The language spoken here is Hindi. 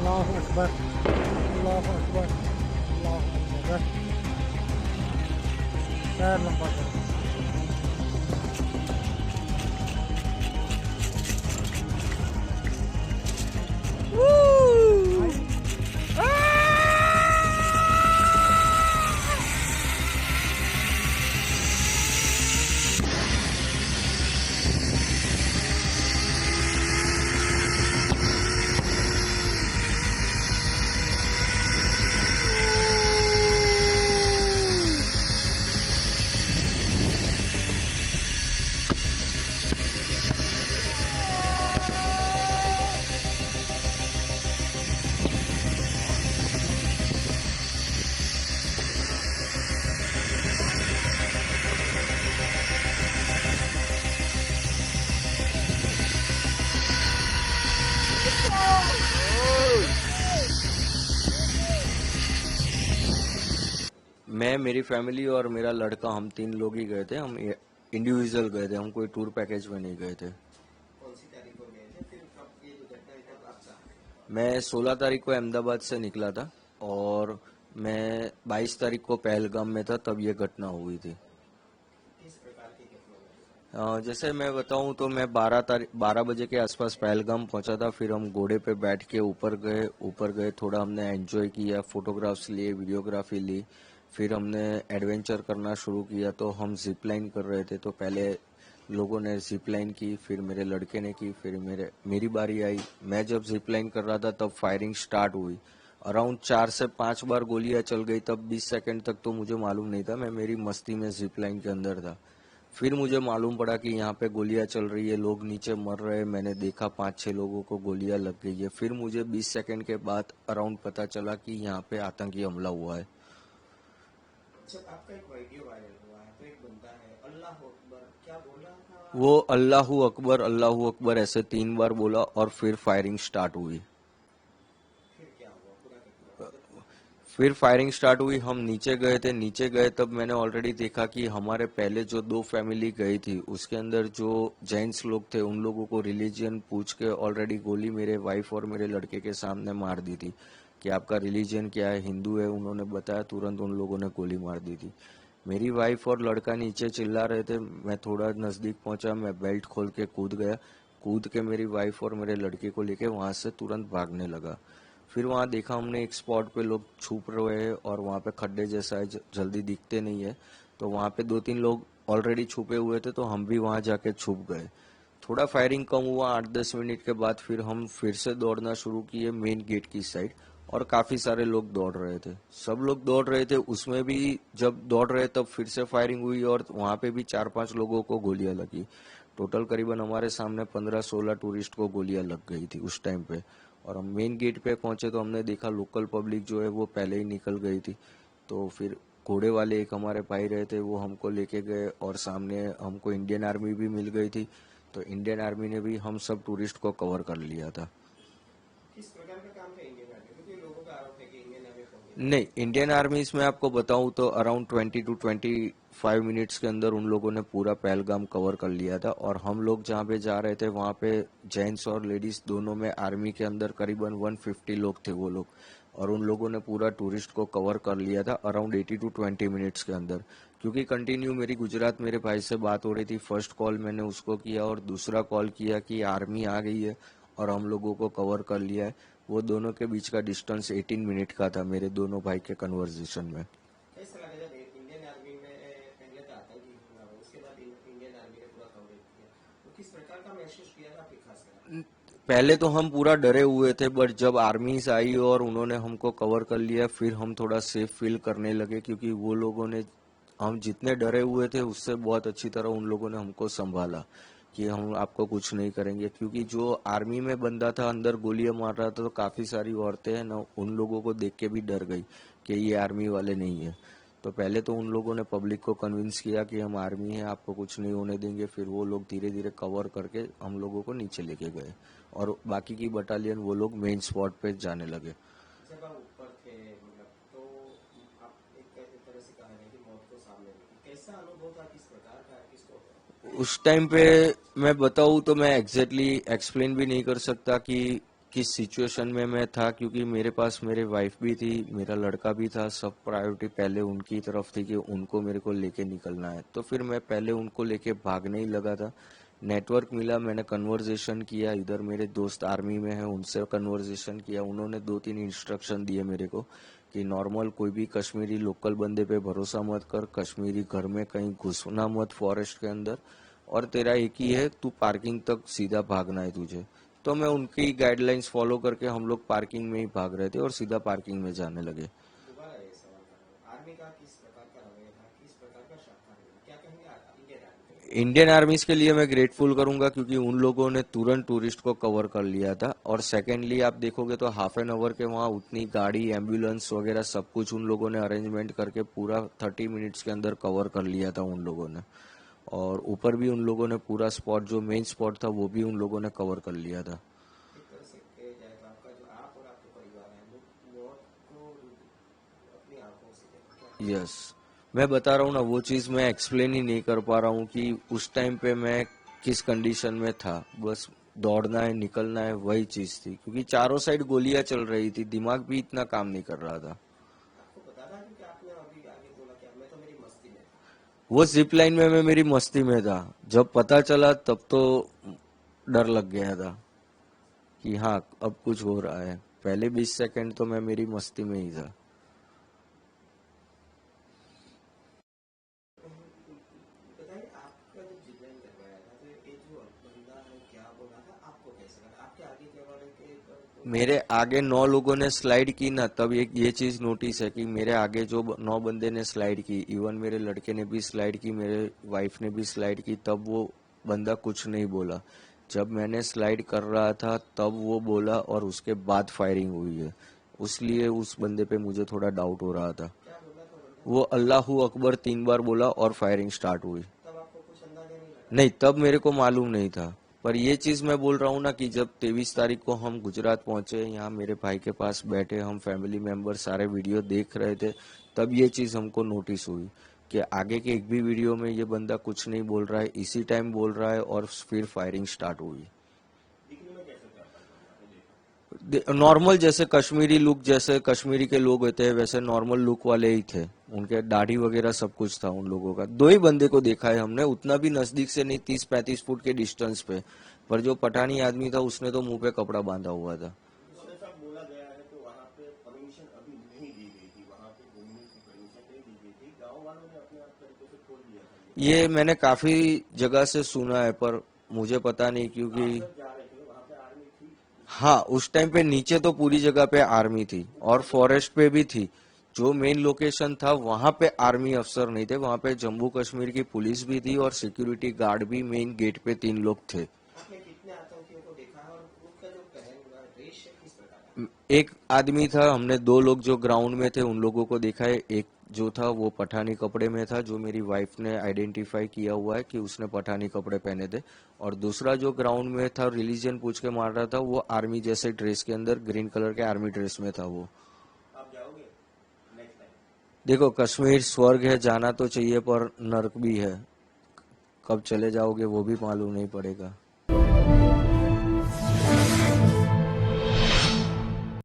अल्लाह अकबर, अल्लाह अकबर, अल्लाह अकबर। पैर लंबा करो। मैं, मेरी फैमिली और मेरा लड़का, हम 3 लोग ही गए थे। हम इंडिविजुअल गए थे, हम कोई टूर पैकेज में नहीं गए थे। कौन सी तारीख को गए थे, फिर कब ये दुर्घटना हुई तब आप कहाँ थे? मैं 16 तारीख को अहमदाबाद से निकला था और मैं 22 तारीख को पहलगाम में था, तब ये घटना हुई थी। किस प्रकार की घटना हुई? जैसे मैं बताऊं तो मैं 12 बजे के आसपास पहलगाम पहुंचा था। फिर हम घोड़े पे बैठ के ऊपर गए, थोड़ा हमने एंजॉय किया, फोटोग्राफ्स लिए, वीडियोग्राफी ली। फिर हमने एडवेंचर करना शुरू किया। तो हम जिप लाइन कर रहे थे, तो पहले लोगों ने जिप लाइन की, फिर मेरे लड़के ने की, फिर मेरी बारी आई। मैं जब जिप लाइन कर रहा था तब फायरिंग स्टार्ट हुई। अराउंड 4 से 5 बार गोलियां चल गई। तब 20 सेकंड तक तो मुझे मालूम नहीं था, मैं मेरी मस्ती में जिप लाइन के अंदर था। फिर मुझे मालूम पड़ा कि यहाँ पे गोलियां चल रही है, लोग नीचे मर रहे हैं। मैंने देखा 5-6 लोगों को गोलियां लग गई है। फिर मुझे 20 सेकंड के बाद अराउंड पता चला कि यहाँ पे आतंकी हमला हुआ है। जब आपका एक वीडियो वायरल हुआ है तो एक बंदा है अल्लाह अकबर क्या बोल रहा था? वो अल्लाहू अकबर ऐसे 3 बार बोला और फिर फायरिंग स्टार्ट हुई। फिर क्या हुआ पूरा घटना? फिर फायरिंग स्टार्ट हुई, हम नीचे गए तब मैंने ऑलरेडी देखा कि हमारे पहले जो 2 फैमिली गई थी उसके अंदर जो जैन्स लोग थे उन लोगों को रिलीजियन पूछ के ऑलरेडी गोली मेरे वाइफ और मेरे लड़के के सामने मार दी थी कि आपका रिलीजियन क्या है, हिंदू है। उन्होंने बताया, तुरंत उन लोगों ने गोली मार दी थी। मेरी वाइफ और लड़का नीचे चिल्ला रहे थे, मैं थोड़ा नजदीक पहुंचा, मैं बेल्ट खोल के कूद गया। कूद के मेरी वाइफ और मेरे लड़के को लेके वहां से तुरंत भागने लगा। फिर वहां देखा हमने एक स्पॉट पे लोग छुप रहे हैं और वहां पे खड्डे जैसा है, जल्दी दिखते नहीं है। तो वहां पे 2-3 लोग ऑलरेडी छुपे हुए थे, तो हम भी वहां जाके छुप गए। थोड़ा फायरिंग कम हुआ, 8-10 मिनट के बाद फिर हम फिर से दौड़ना शुरू किए मेन गेट की साइड। और काफी सारे लोग दौड़ रहे थे, सब लोग दौड़ रहे थे। उसमें भी जब दौड़ रहे तब फिर से फायरिंग हुई और वहां पे भी 4-5 लोगों को गोलियां लगी। टोटल करीबन हमारे सामने 15-16 टूरिस्ट को गोलियां लग गई थी उस टाइम पे। और हम मेन गेट पे पहुंचे तो हमने देखा लोकल पब्लिक जो है वो पहले ही निकल गई थी। तो फिर घोड़े वाले एक हमारे भाई रहे थे, वो हमको लेके गए और सामने हमको इंडियन आर्मी भी मिल गई थी। तो इंडियन आर्मी ने भी हम सब टूरिस्ट को कवर कर लिया था। किस प्रकार का काम था इंडियन आर्मी? क्योंकि लोगों का आरोप है कि इंडियन आर्मी को नहीं, इंडियन आर्मी इसमें आपको बताऊं तो अराउंड 20 to 25 मिनट्स के अंदर उन लोगों ने पूरा पहलगाम कवर कर लिया था। और हम लोग जहाँ पे जा रहे थे वहाँ पे जेंट्स और लेडीज दोनों में आर्मी के अंदर करीबन 150 लोग थे वो लोग। और उन लोगों ने पूरा टूरिस्ट को कवर कर लिया था अराउंड 80 to 20 मिनट्स के अंदर। क्योंकि कंटिन्यू मेरी गुजरात मेरे भाई से बात हो रही थी, फर्स्ट कॉल मैंने उसको किया और दूसरा कॉल किया कि आर्मी आ गई है और हम लोगों को कवर कर लिया है। वो दोनों के बीच का डिस्टेंस 18 मिनट का था मेरे दोनों भाई के कन्वर्सेशन में। कैसा लगा जब इंडियन आर्मी में पहले तो आतंकी हमला हुआ, उसके बाद इंडियन आर्मी ने पूरा कवरेज किया, तो किस प्रकार का महसूस किया था आपकी खासकर? पहले तो हम पूरा डरे हुए थे, बट जब आर्मीज आई और उन्होंने हमको कवर कर लिया फिर हम थोड़ा सेफ फील करने लगे। क्योंकि वो लोगों ने, हम जितने डरे हुए थे उससे बहुत अच्छी तरह उन लोगों ने हमको संभाला कि हम आपको कुछ नहीं करेंगे। क्योंकि जो आर्मी में बंदा था अंदर गोलियां मार रहा था, तो काफी सारी औरतें हैं ना, उन लोगों को देख के भी डर गई कि ये आर्मी वाले नहीं है। तो पहले तो उन लोगों ने पब्लिक को कन्विंस किया कि हम आर्मी है, आपको कुछ नहीं होने देंगे। फिर वो लोग धीरे धीरे कवर करके हम लोगों को नीचे लेके गए और बाकी की बटालियन वो लोग मेन स्पॉट पे जाने लगे। जब आप ऊपर थे मतलब तो आप एक तरह से कहा है कि मौत को सामने देखी, कैसा अनुभव था, किस प्रकार का, किसको? उस टाइम पे मैं बताऊं तो मैं एग्जैक्टली एक्सप्लेन भी नहीं कर सकता कि किस सिचुएशन में मैं था, क्योंकि मेरे पास मेरे वाइफ भी थी, मेरा लड़का भी था, सब प्रायोरिटी पहले उनकी तरफ थी कि उनको मेरे को लेके निकलना है। तो फिर मैं पहले उनको लेके भागने ही लगा था। नेटवर्क मिला, मैंने कन्वर्जेशन किया, इधर मेरे दोस्त आर्मी में हैं, उनसे कन्वर्जेशन किया। उन्होंने 2-3 इंस्ट्रक्शन दिए मेरे को कि नॉर्मल कोई भी कश्मीरी लोकल बंदे पे भरोसा मत कर, कश्मीरी घर में कहीं घुसना मत फॉरेस्ट के अंदर, और तेरा एक ही है, तू पार्किंग तक सीधा भागना है तुझे। तो मैं उनकी गाइडलाइंस फॉलो करके हम लोग पार्किंग में ही भाग रहे थे और सीधा पार्किंग में जाने लगे। दोबारा ये सवाल कर रहा हूँ, आर्मी का किस प्रकार का रवैया था, किस प्रकार का शाखा है, क्या कहेंगे इंडियन आर्मी के लिए? इंडियन आर्मीज के लिए मैं ग्रेटफुल करूंगा, क्योंकि उन लोगों ने तुरंत टूरिस्ट को कवर कर लिया था। और सेकेंडली आप देखोगे तो हाफ एन आवर के वहाँ उतनी गाड़ी, एम्बुलेंस वगैरह सब कुछ उन लोगों ने अरेंजमेंट करके पूरा 30 मिनट्स के अंदर कवर कर लिया था उन लोगों ने। और ऊपर भी उन लोगों ने पूरा स्पॉट, जो मेन स्पॉट था, वो भी उन लोगों ने कवर कर लिया था। एक तरह से कहा जाए तो आपका जो आप और आपके परिवार है वो मौत को अपनी आंखों से देखा, क्या यस, मैं बता रहा हूँ ना, वो चीज मैं एक्सप्लेन ही नहीं कर पा रहा हूँ कि उस टाइम पे मैं किस कंडीशन में था। बस दौड़ना है, निकलना है, वही चीज थी, क्योंकि चारों साइड गोलियां चल रही थी, दिमाग भी इतना काम नहीं कर रहा था। आपको पता था कि आपने अभी आगे बोला क्या, मैं तो मेरी मस्ती में था? वो जिप लाइन में मैं मेरी मस्ती में था। जब पता चला तब तो डर लग गया था कि हाँ अब कुछ हो रहा है। पहले 20 सेकंड तो मैं मेरी मस्ती में ही था। बताइए आपका जो जिब्रान करवाया था, तो ये जो बंदा है क्या बोला था, आपको कैसा लगा, आपके आगे के वाले के मेरे आगे 9 लोगों ने स्लाइड की ना, तब एक ये चीज नोटिस है कि मेरे आगे जो 9 बंदे ने स्लाइड की, इवन मेरे लड़के ने भी स्लाइड की, मेरे वाइफ ने भी स्लाइड की, तब वो बंदा कुछ नहीं बोला। जब मैंने स्लाइड कर रहा था तब वो बोला, और उसके बाद फायरिंग हुई है। इसलिए उस बंदे पे मुझे थोड़ा डाउट हो रहा था। क्या बोला था बंदा? वो अल्लाहू अकबर 3 बार बोला और फायरिंग स्टार्ट हुई। तब आपको कुछ अंदाजा नहीं लगा? नहीं, तब मेरे को मालूम नहीं था। पर ये चीज मैं बोल रहा हूँ ना कि जब 23 तारीख को हम गुजरात पहुंचे, यहाँ मेरे भाई के पास बैठे, हम फैमिली मेंबर सारे वीडियो देख रहे थे, तब ये चीज हमको नोटिस हुई कि आगे के एक भी वीडियो में ये बंदा कुछ नहीं बोल रहा है, इसी टाइम बोल रहा है, और फिर फायरिंग स्टार्ट हुई। दिखने में कैसे था आपने देखा? नॉर्मल, जैसे कश्मीरी लुक, जैसे कश्मीरी के लोग होते हैं वैसे नॉर्मल लुक वाले ही थे। उनके दाढ़ी वगैरह सब कुछ था उन लोगों का। 2 ही बंदे को देखा है हमने, उतना भी नजदीक से नहीं, 30-35 फुट के डिस्टेंस पे। पर जो पठानी आदमी था उसने तो मुंह पे कपड़ा बांधा हुआ था। जैसा बोला गया है तो वहाँ पे परमिशन अभी नहीं दी गई थी, वहाँ पे घूमने की परमिशन नहीं दी गई थी, गांव वालों ने अपने आप तरीके से खोल दिया था ये मैंने काफी जगह से सुना है, पर मुझे पता नहीं, क्योंकि जब जा रहे थे वहाँ पे आर्मी थी? हाँ, उस टाइम पे नीचे तो पूरी जगह पे आर्मी थी और फॉरेस्ट पे भी थी। जो मेन लोकेशन था वहां पे आर्मी अफसर नहीं थे, वहां पे जम्मू कश्मीर की पुलिस भी थी और सिक्योरिटी गार्ड भी मेन गेट पे 3 लोग थे। आपने कितने आतंकियों को देखा है और उनका जो पहन हुआ ड्रेस है किस प्रकार का? एक आदमी था, हमने 2 लोग जो ग्राउंड में थे उन लोगों को देखा है। एक जो था वो पठानी कपड़े में था, जो मेरी वाइफ ने आइडेंटिफाई किया हुआ है कि उसने पठानी कपड़े पहने थे। और दूसरा जो ग्राउंड में था, रिलीजन पूछ के मार रहा था, वो आर्मी जैसे ड्रेस के अंदर, ग्रीन कलर के आर्मी ड्रेस में था वो। आप जाओगे नेक्स्ट टाइम? देखो, कश्मीर स्वर्ग है, जाना तो चाहिए, पर नर्क भी है। कब चले जाओगे वो भी मालूम नहीं पड़ेगा।